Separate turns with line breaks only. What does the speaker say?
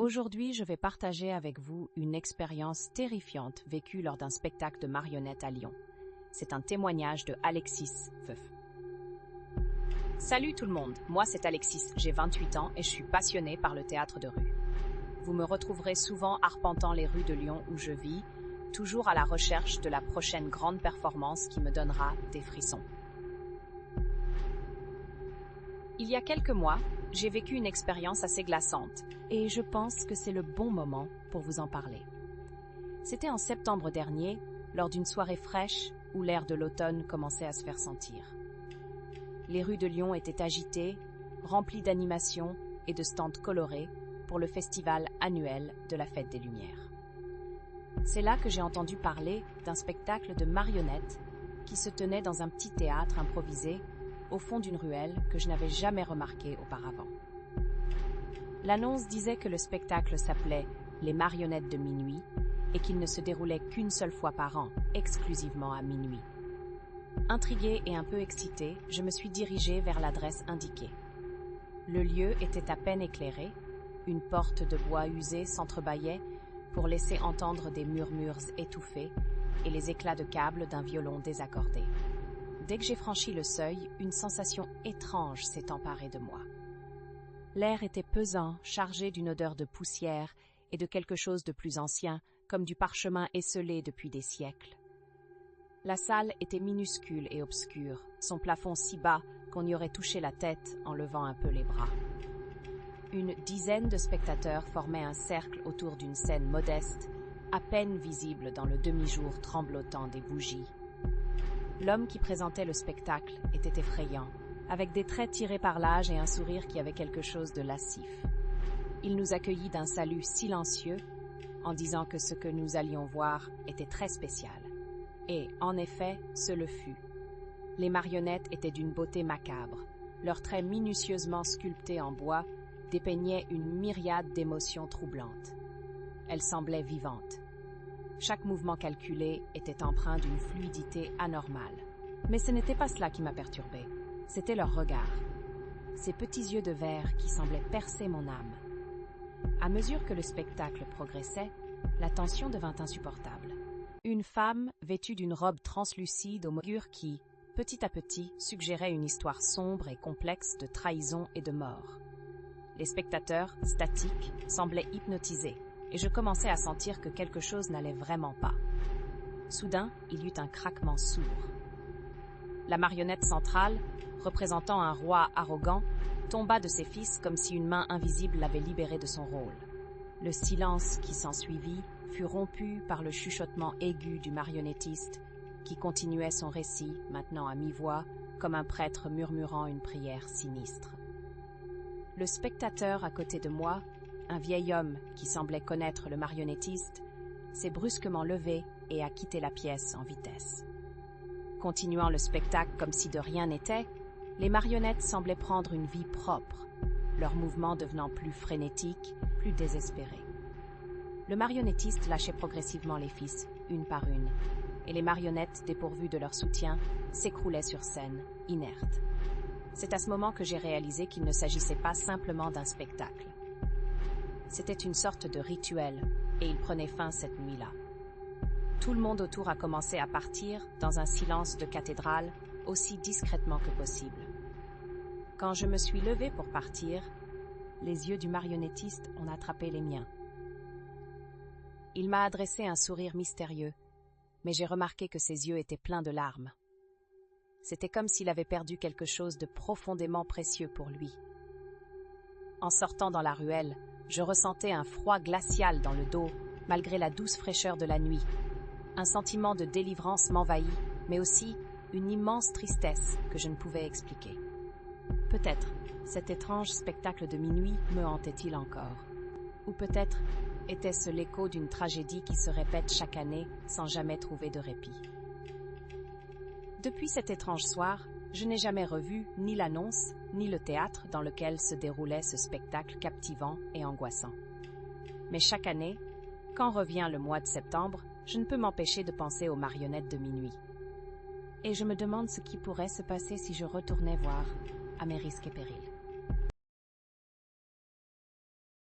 Aujourd'hui, je vais partager avec vous une expérience terrifiante vécue lors d'un spectacle de marionnettes à Lyon. C'est un témoignage de Alexis Feuf. Salut tout le monde, moi c'est Alexis, j'ai 28 ans et je suis passionnée par le théâtre de rue. Vous me retrouverez souvent arpentant les rues de Lyon où je vis, toujours à la recherche de la prochaine grande performance qui me donnera des frissons. Il y a quelques mois, j'ai vécu une expérience assez glaçante et je pense que c'est le bon moment pour vous en parler. C'était en septembre dernier, lors d'une soirée fraîche où l'air de l'automne commençait à se faire sentir. Les rues de Lyon étaient agitées, remplies d'animations et de stands colorés pour le festival annuel de la Fête des Lumières. C'est là que j'ai entendu parler d'un spectacle de marionnettes qui se tenait dans un petit théâtre improvisé au fond d'une ruelle que je n'avais jamais remarqué auparavant. L'annonce disait que le spectacle s'appelait « Les marionnettes de minuit » et qu'il ne se déroulait qu'une seule fois par an, exclusivement à minuit. Intriguée et un peu excitée, je me suis dirigée vers l'adresse indiquée. Le lieu était à peine éclairé, une porte de bois usé s'entrebâillait pour laisser entendre des murmures étouffés et les éclats de câbles d'un violon désaccordé. Dès que j'ai franchi le seuil, une sensation étrange s'est emparée de moi. L'air était pesant, chargé d'une odeur de poussière et de quelque chose de plus ancien, comme du parchemin esselé depuis des siècles. La salle était minuscule et obscure, son plafond si bas qu'on y aurait touché la tête en levant un peu les bras. Une dizaine de spectateurs formaient un cercle autour d'une scène modeste, à peine visible dans le demi-jour tremblotant des bougies. L'homme qui présentait le spectacle était effrayant, avec des traits tirés par l'âge et un sourire qui avait quelque chose de lascif. Il nous accueillit d'un salut silencieux, en disant que ce que nous allions voir était très spécial. Et, en effet, ce le fut. Les marionnettes étaient d'une beauté macabre. Leurs traits minutieusement sculptés en bois dépeignaient une myriade d'émotions troublantes. Elles semblaient vivantes. Chaque mouvement calculé était empreint d'une fluidité anormale. Mais ce n'était pas cela qui m'a perturbée. C'était leur regard. Ces petits yeux de verre qui semblaient percer mon âme. À mesure que le spectacle progressait, la tension devint insupportable. Une femme, vêtue d'une robe translucide aux moulures qui, petit à petit, suggérait une histoire sombre et complexe de trahison et de mort. Les spectateurs, statiques, semblaient hypnotisés, et je commençais à sentir que quelque chose n'allait vraiment pas. Soudain, il y eut un craquement sourd. La marionnette centrale, représentant un roi arrogant, tomba de ses fils comme si une main invisible l'avait libéré de son rôle. Le silence qui s'ensuivit fut rompu par le chuchotement aigu du marionnettiste qui continuait son récit, maintenant à mi-voix, comme un prêtre murmurant une prière sinistre. Le spectateur à côté de moi, un vieil homme qui semblait connaître le marionnettiste, s'est brusquement levé et a quitté la pièce en vitesse. Continuant le spectacle comme si de rien n'était, les marionnettes semblaient prendre une vie propre, leurs mouvements devenant plus frénétiques, plus désespérés. Le marionnettiste lâchait progressivement les fils, une par une, et les marionnettes, dépourvues de leur soutien, s'écroulaient sur scène, inertes. C'est à ce moment que j'ai réalisé qu'il ne s'agissait pas simplement d'un spectacle. C'était une sorte de rituel, et il prenait fin cette nuit-là. Tout le monde autour a commencé à partir, dans un silence de cathédrale, aussi discrètement que possible. Quand je me suis levée pour partir, les yeux du marionnettiste ont attrapé les miens. Il m'a adressé un sourire mystérieux, mais j'ai remarqué que ses yeux étaient pleins de larmes. C'était comme s'il avait perdu quelque chose de profondément précieux pour lui. En sortant dans la ruelle, je ressentais un froid glacial dans le dos, malgré la douce fraîcheur de la nuit. Un sentiment de délivrance m'envahit, mais aussi une immense tristesse que je ne pouvais expliquer. Peut-être cet étrange spectacle de minuit me hantait-il encore. Ou peut-être était-ce l'écho d'une tragédie qui se répète chaque année sans jamais trouver de répit. Depuis cet étrange soir, je n'ai jamais revu ni l'annonce, ni le théâtre dans lequel se déroulait ce spectacle captivant et angoissant. Mais chaque année, quand revient le mois de septembre, je ne peux m'empêcher de penser aux marionnettes de minuit. Et je me demande ce qui pourrait se passer si je retournais voir, à mes risques et périls.